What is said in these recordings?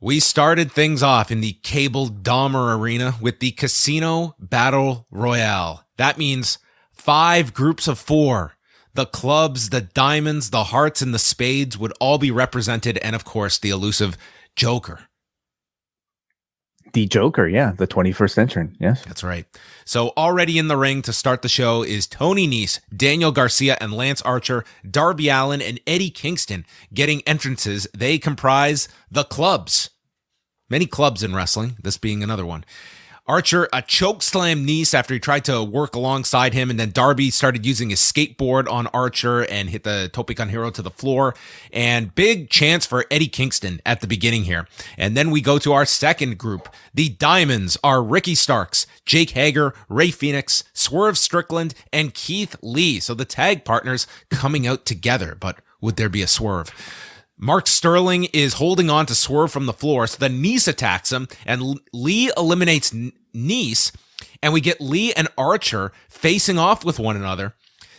We started things off in the Cable Dahmer Arena with the Casino Battle Royale. That means 5 groups of 4. The clubs, the diamonds, the hearts, and the spades would all be represented, and of course, the elusive Joker. The Joker, yeah, the 21st entrant, yes. That's right. So already in the ring to start the show is Tony Nese, Daniel Garcia, and Lance Archer, Darby Allin, and Eddie Kingston getting entrances. They comprise the clubs. Many clubs in wrestling, this being another one. Archer chokeslammed Nese after he tried to work alongside him, and then Darby started using his skateboard on Archer and hit the Tope con Hero to the floor. And big chance for Eddie Kingston at the beginning here. And then we go to our second group. The Diamonds are Ricky Starks, Jake Hager, Ray Phoenix, Swerve Strickland, and Keith Lee. So the tag partners coming out together, but would there be a swerve? Mark Sterling is holding on to Swerve from the floor, so then Nese attacks him, and Lee eliminates Nese, and we get Lee and Archer facing off with one another.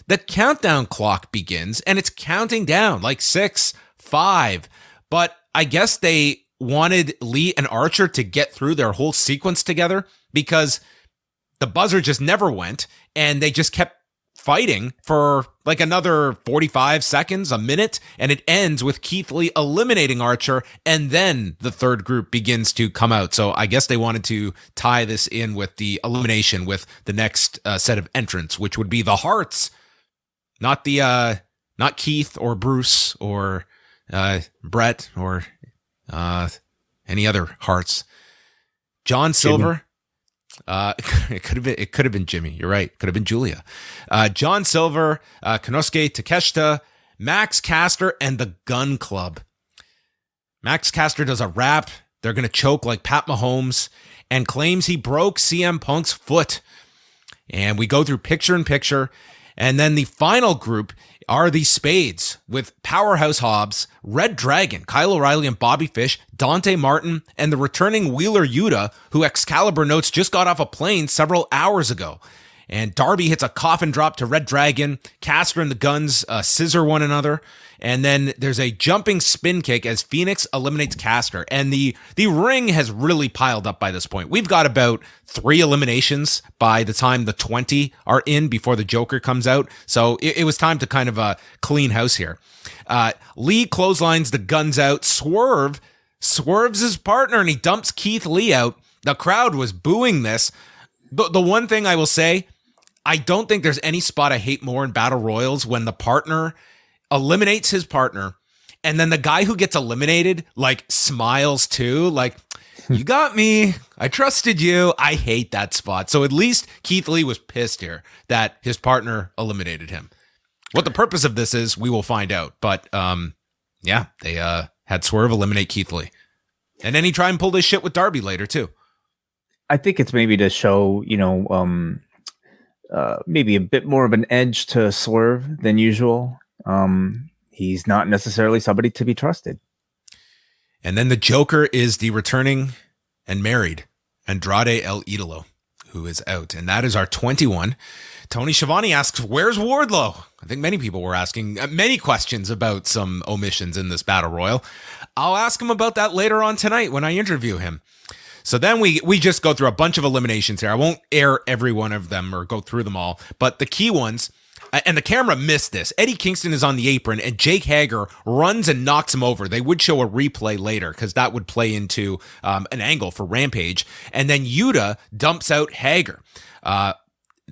The countdown clock begins, and it's counting down, like 6, 5, but I guess they wanted Lee and Archer to get through their whole sequence together, because the buzzer just never went, and they just kept fighting for like another 45 seconds, a minute, and it ends with Keith Lee eliminating Archer, and then the third group begins to come out. So I guess they wanted to tie this in with the elimination with the next set of entrants, which would be the Hearts, not Keith or Bruce or Brett or any other Hearts. John Silver. It could have been Jimmy. You're right. Could have been Julia. John Silver, Konosuke Takeshita, Max Caster, and the Gun Club. Max Caster does a rap. They're going to choke like Pat Mahomes and claims he broke CM Punk's foot. And we go through picture in picture. And then the final group are the Spades with Powerhouse Hobbs, Red Dragon, Kyle O'Reilly and Bobby Fish, Dante Martin, and the returning Wheeler Yuta, who Excalibur notes just got off a plane several hours ago. And Darby hits a coffin drop to Red Dragon. Caster and the Guns scissor one another. And then there's a jumping spin kick as Phoenix eliminates Caster. And the ring has really piled up by this point. We've got about 3 eliminations by the time the 20 are in before the Joker comes out. So it was time to kind of clean house here. Lee clotheslines the Guns out. Swerves his partner and he dumps Keith Lee out. The crowd was booing this. The one thing I will say, I don't think there's any spot I hate more in battle royals when the partner eliminates his partner and then the guy who gets eliminated like smiles too, like, you got me, I trusted you. I hate that spot. So at least Keith Lee was pissed here that his partner eliminated him. What the purpose of this is, we will find out. But yeah, they had Swerve eliminate Keith Lee, and then he tried and pulled his shit with Darby later too. I think it's maybe to show, maybe a bit more of an edge to Swerve than usual. He's not necessarily somebody to be trusted. And then the Joker is the returning and married Andrade El Idolo, who is out. And that is our 21. Tony Schiavone asks, where's Wardlow? I think many people were asking many questions about some omissions in this battle royal. I'll ask him about that later on tonight when I interview him. So then we just go through a bunch of eliminations here. I won't air every one of them or go through them all, but the key ones, and the camera missed this. Eddie Kingston is on the apron and Jake Hager runs and knocks him over. They would show a replay later because that would play into an angle for Rampage. And then Yuta dumps out Hager.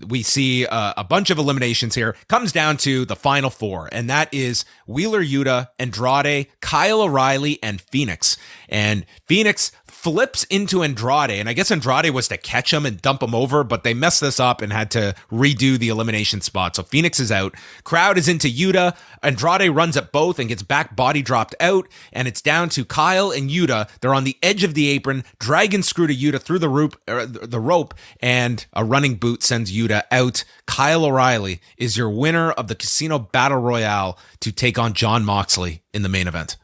We see a bunch of eliminations here. Comes down to the final 4, and that is Wheeler Yuta, Andrade, Kyle O'Reilly, and Phoenix. And Phoenix flips into Andrade, and I guess Andrade was to catch him and dump him over, but they messed this up and had to redo the elimination spot. So Phoenix is out. Crowd is into Yuta. Andrade runs at both and gets back body dropped out, and it's down to Kyle and Yuta. They're on the edge of the apron. Dragon screw to Yuta through the rope, and a running boot sends Yuta out. Kyle O'Reilly is your winner of the Casino Battle Royale to take on Jon Moxley in the main event.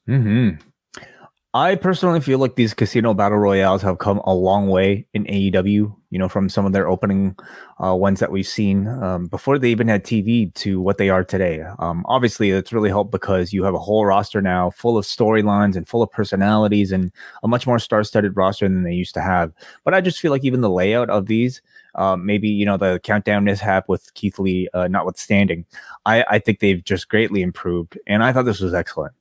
Mm-hmm. I personally feel like these Casino Battle Royales have come a long way in AEW, from some of their opening ones that we've seen before they even had TV to what they are today. Obviously, it's really helped because you have a whole roster now full of storylines and full of personalities and a much more star-studded roster than they used to have. But I just feel like even the layout of these, maybe, the countdown mishap with Keith Lee notwithstanding, I think they've just greatly improved. And I thought this was excellent.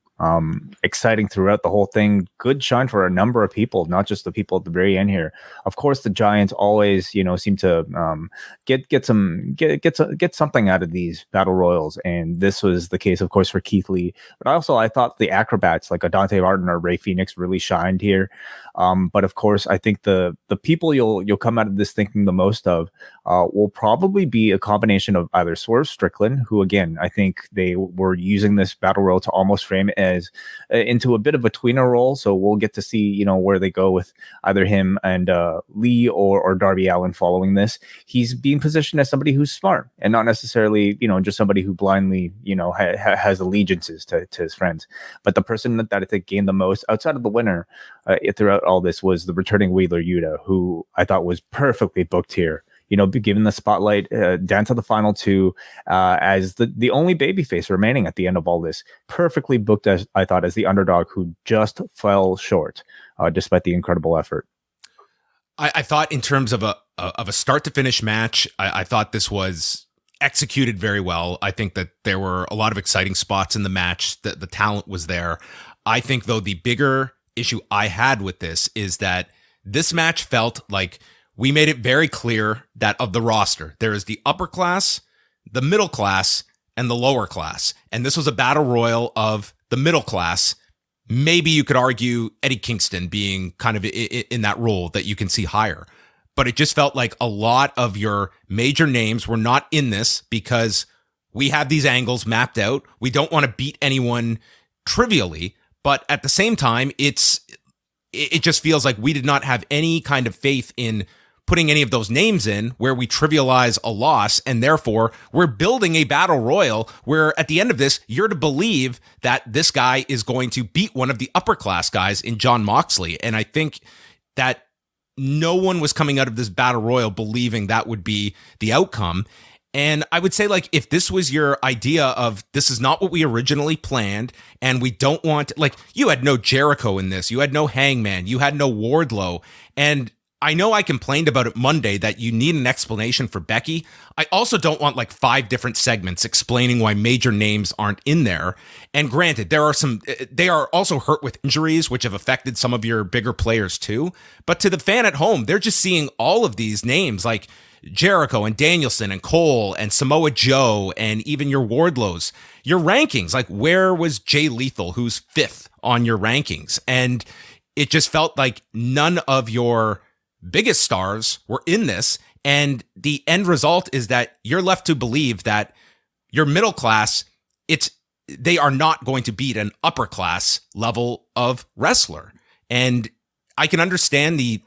Exciting throughout the whole thing. Good shine for a number of people, not just the people at the very end here. Of course, the Giants always, seem to get something out of these battle royals, and this was the case, of course, for Keith Lee. But I thought the acrobats like Adante Martin or Ray Phoenix really shined here. But of course, I think the people you'll come out of this thinking the most of will probably be a combination of either Swerve Strickland, who again I think they were using this battle royal to almost frame it as into a bit of a tweener role. So we'll get to see where they go with either him and Lee or Darby Allin following this. He's being positioned as somebody who's smart and not necessarily just somebody who blindly has allegiances to his friends. But the person that I think gained the most outside of the winner throughout all this was the returning Wheeler Yuta, who I thought was perfectly booked here. Be given the spotlight down to the final two as the only babyface remaining at the end of all this. Perfectly booked, as I thought, as the underdog who just fell short despite the incredible effort. I thought in terms of a start to finish match, I thought this was executed very well. I think that there were a lot of exciting spots in the match. The talent was there. I think, though, the bigger issue I had with this is that this match felt like we made it very clear that of the roster, there is the upper class, the middle class, and the lower class. And this was a battle royal of the middle class. Maybe you could argue Eddie Kingston being kind of in that role that you can see higher. But it just felt like a lot of your major names were not in this because we have these angles mapped out. We don't want to beat anyone trivially, but at the same time, it just feels like we did not have any kind of faith in putting any of those names in where we trivialize a loss, and therefore we're building a battle royal where at the end of this, you're to believe that this guy is going to beat one of the upper class guys in Jon Moxley. And I think that no one was coming out of this battle royal believing that would be the outcome. And I would say, like, if this was your idea of this is not what we originally planned, and we don't want, like, you had no Jericho in this, you had no Hangman, you had no Wardlow, and I know I complained about it Monday that you need an explanation for Becky. I also don't want like 5 different segments explaining why major names aren't in there. And granted, they are also hurt with injuries, which have affected some of your bigger players too. But to the fan at home, they're just seeing all of these names like Jericho and Danielson and Cole and Samoa Joe and even your Wardlows. Your rankings, like where was Jay Lethal, who's 5th on your rankings? And it just felt like none of your biggest stars were in this, and the end result is that you're left to believe that your middle class, they are not going to beat an upper class level of wrestler. And I can understand the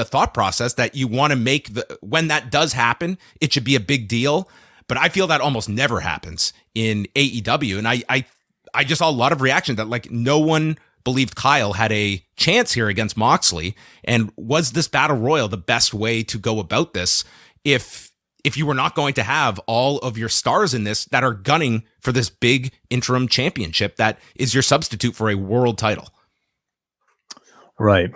thought process that you want to make when that does happen, it should be a big deal. But I feel that almost never happens in AEW, and I just saw a lot of reaction that like no one believed Kyle had a chance here against Moxley. And was this battle royal the best way to go about this if you were not going to have all of your stars in this that are gunning for this big interim championship that is your substitute for a world title? Right.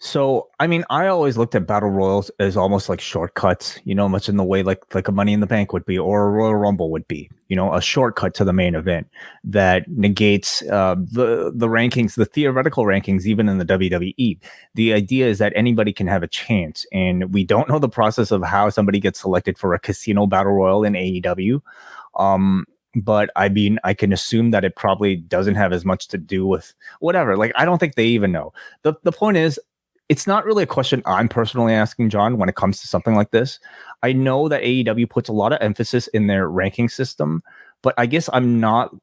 So, I mean, I always looked at battle royals as almost like shortcuts, much in the way like a Money in the Bank would be or a Royal Rumble would be, a shortcut to the main event that negates the rankings, the theoretical rankings, even in the WWE. The idea is that anybody can have a chance, and we don't know the process of how somebody gets selected for a casino battle royal in AEW. But I mean, I can assume that it probably doesn't have as much to do with whatever. Like, I don't think they even know. The point is, it's not really a question I'm personally asking, John, when it comes to something like this. I know that AEW puts a lot of emphasis in their ranking system, but I guess I'm not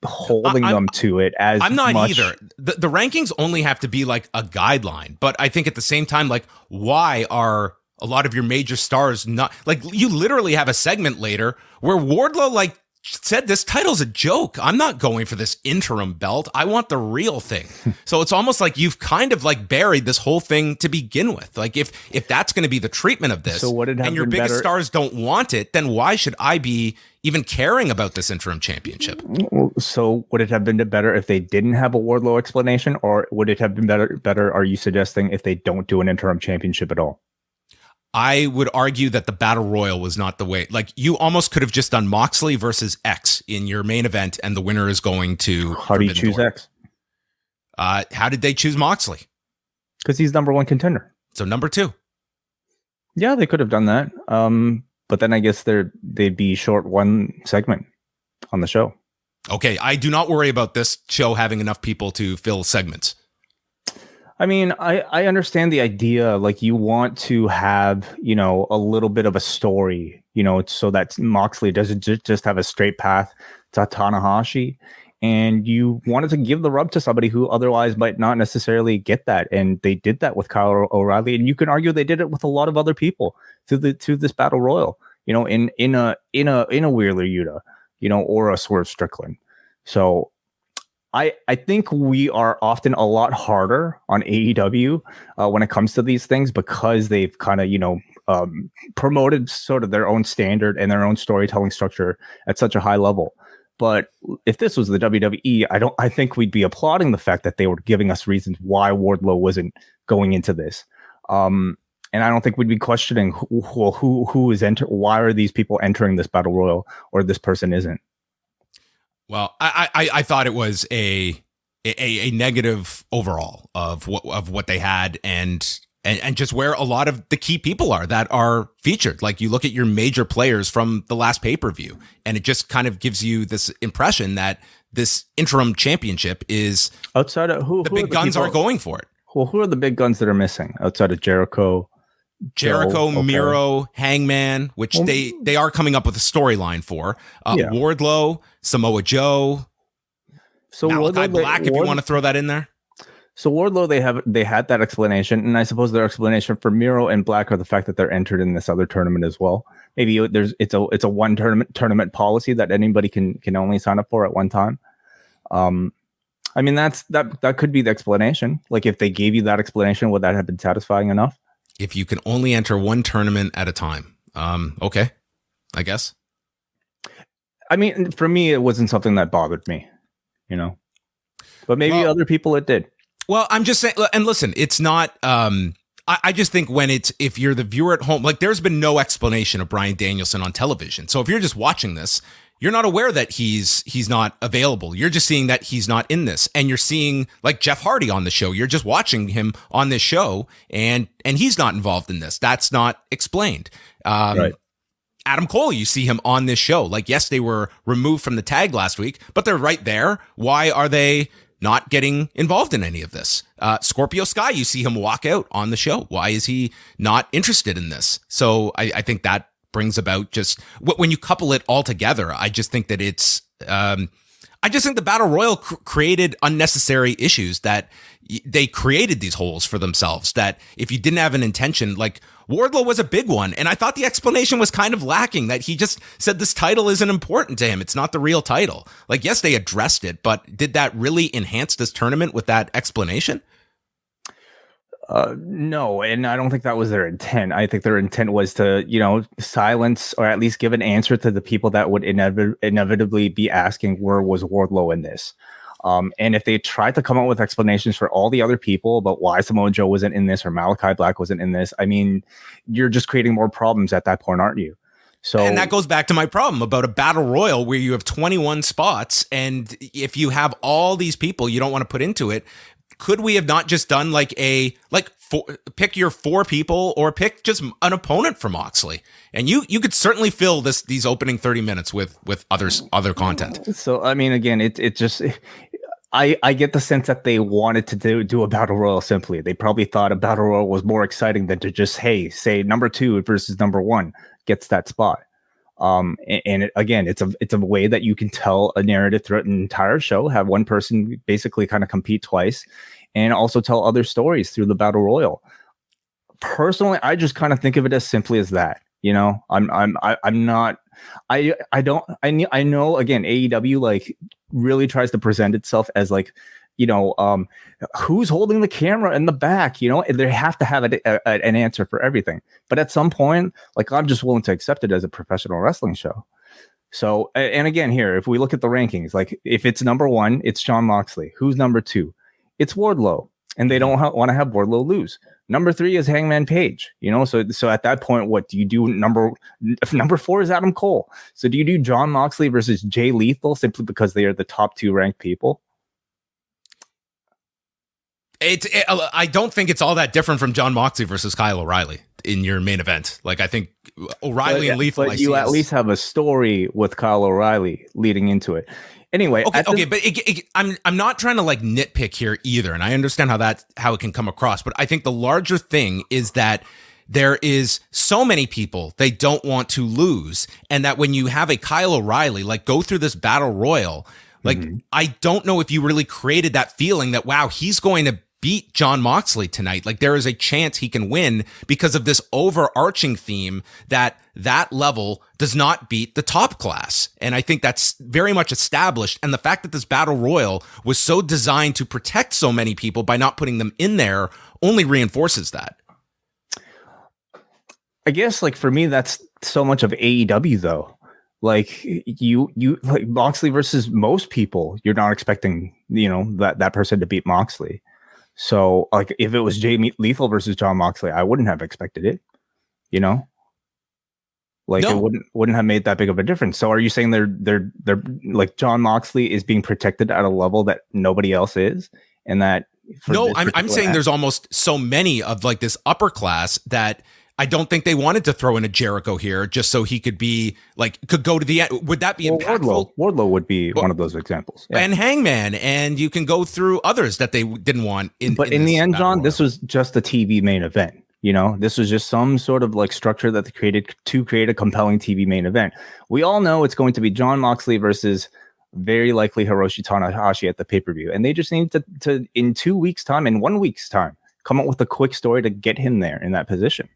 holding them to it as much. I'm not either. The rankings only have to be like a guideline, but I think at the same time, like, why are a lot of your major stars not, like, you literally have a segment later where Wardlow, like, said this title's a joke. I'm not going for this interim belt. I want the real thing. So it's almost like you've kind of like buried this whole thing to begin with. Like if that's going to be the treatment of this, so would it have and your been biggest better? stars don't want it, then why should I be even caring about this interim championship? So would it have been better if they didn't have a Wardlow explanation, or would it have been better, are you suggesting, if they don't do an interim championship at all? I would argue that the Battle Royal was not the way. Like, you almost could have just done Moxley versus X in your main event, and the winner is going to. How do you choose X? How did they choose Moxley? Because he's number one contender. So number 2. Yeah, they could have done that. But then I guess they'd be short one segment on the show. Okay, I do not worry about this show having enough people to fill segments. I mean, I understand the idea. Like, you want to have, a little bit of a story, so that Moxley doesn't just have a straight path to Tanahashi. And you wanted to give the rub to somebody who otherwise might not necessarily get that. And they did that with Kyle O'Reilly. And you can argue they did it with a lot of other people to this Battle Royal, in a Wheeler Yuta, or a Swerve Strickland. So I think we are often a lot harder on AEW when it comes to these things, because they've kind of, promoted sort of their own standard and their own storytelling structure at such a high level. But if this was the WWE, I think we'd be applauding the fact that they were giving us reasons why Wardlow wasn't going into this. And I don't think we'd be questioning who is why are these people entering this Battle Royal, or this person isn't. Well, I thought it was a negative overall of what they had, and just where a lot of the key people are that are featured. Like, you look at your major players from the last pay-per-view, and it just kind of gives you this impression that this interim championship is outside of who the big guns are going for it. Well, who are the big guns that are missing outside of Jericho? Okay. Miro, Hangman, which they are coming up with a storyline for. Wardlow, Samoa Joe, so Malachi Black, if you want to throw that in there. So Wardlow, they had that explanation, and I suppose their explanation for Miro and Black are the fact that they're entered in this other tournament as well. Maybe it's a one tournament policy that anybody can only sign up for at one time. I mean, that could be the explanation. Like, if they gave you that explanation, would that have been satisfying enough? If you can only enter one tournament at a time. Okay, I guess. I mean, for me, it wasn't something that bothered me, but maybe other people it did. Well, I'm just saying, and listen, it's not, I just think if you're the viewer at home, like, there's been no explanation of Bryan Danielson on television. So if you're just watching this, you're not aware that he's not available. You're just seeing that he's not in this. And you're seeing, like, Jeff Hardy on the show. You're just watching him on this show, and he's not involved in this. That's not explained. Right. Adam Cole, you see him on this show. Like, yes, they were removed from the tag last week, but they're right there. Why are they not getting involved in any of this? Scorpio Sky, you see him walk out on the show. Why is he not interested in this? So I think that brings about, just when you couple it all together, I just think that it's I just think the Battle Royal created unnecessary issues, that they created these holes for themselves, that if you didn't have an intention, like Wardlow was a big one. And I thought the explanation was kind of lacking, that he just said this title isn't important to him. It's not the real title. Like, yes, they addressed it, but did that really enhance this tournament with that explanation? No, and I don't think that was their intent. I think their intent was to, silence, or at least give an answer to the people that would inevitably be asking, where was Wardlow in this? And if they tried to come up with explanations for all the other people about why Samoa Joe wasn't in this, or Malachi Black wasn't in this, I mean, you're just creating more problems at that point, aren't you? So, and that goes back to my problem about a Battle Royal where you have 21 spots, and if you have all these people you don't want to put into it, could we have not just done pick your 4 people, or pick just an opponent for Moxley, and you could certainly fill these opening 30 minutes with other content. So I mean, again, it just, I get the sense that they wanted to do a Battle Royal simply. They probably thought a Battle Royal was more exciting than to just, hey, say number 2 versus number 1 gets that spot. Again, it's a way that you can tell a narrative throughout an entire show, have one person basically kind of compete twice, and also tell other stories through the Battle Royal. Personally, I just kind of think of it as simply as that. You know, I'm not. I know. Again, AEW like really tries to present itself as like, you know, who's holding the camera in the back. You know, they have to have an answer for everything. But at some point, like I'm just willing to accept it as a professional wrestling show. So, and again, here, if we look at the rankings, like if it's number one, it's Jon Moxley. Who's number two? It's Wardlow, and they don't want to have Wardlow lose. Number three is Hangman Page. You know, so at that point, what do you do? Number four is Adam Cole. So do you do Jon Moxley versus Jay Lethal simply because they are the top two ranked people? I don't think it's all that different from Jon Moxley versus Kyle O'Reilly in your main event. Like I think O'Reilly and Lethal. But you at least have a story with Kyle O'Reilly leading into it. Anyway, okay, but I'm not trying to like nitpick here either, and I understand how it can come across. But I think the larger thing is that there is so many people they don't want to lose, and that when you have a Kyle O'Reilly like go through this battle royal, like I don't know if you really created that feeling that wow, he's going to beat Jon Moxley tonight. Like there is a chance he can win because of this overarching theme that level does not beat the top class. And I think that's very much established. And the fact that this battle royal was so designed to protect so many people by not putting them in there only reinforces that. I guess like for me, that's so much of AEW though. Like you like Moxley versus most people, you're not expecting, you know, that person to beat Moxley. So, like, if it was Jay Lethal versus Jon Moxley, I wouldn't have expected it. You know, like it wouldn't have made that big of a difference. So, are you saying they're like Jon Moxley is being protected at a level that nobody else is, and that? No, I'm saying there's almost so many of like this upper class that I don't think they wanted to throw in a Jericho here just so he could be like could go to the end. Would that be impactful? Wardlow would be one of those examples. Yeah. And Hangman, and you can go through others that they didn't want. But in the end, John, this was just a TV main event. You know, this was just some sort of like structure that they created to create a compelling TV main event. We all know it's going to be Jon Moxley versus very likely Hiroshi Tanahashi at the pay-per-view. And they just need to in 2 weeks' time, in 1 week's time, come up with a quick story to get him there in that position.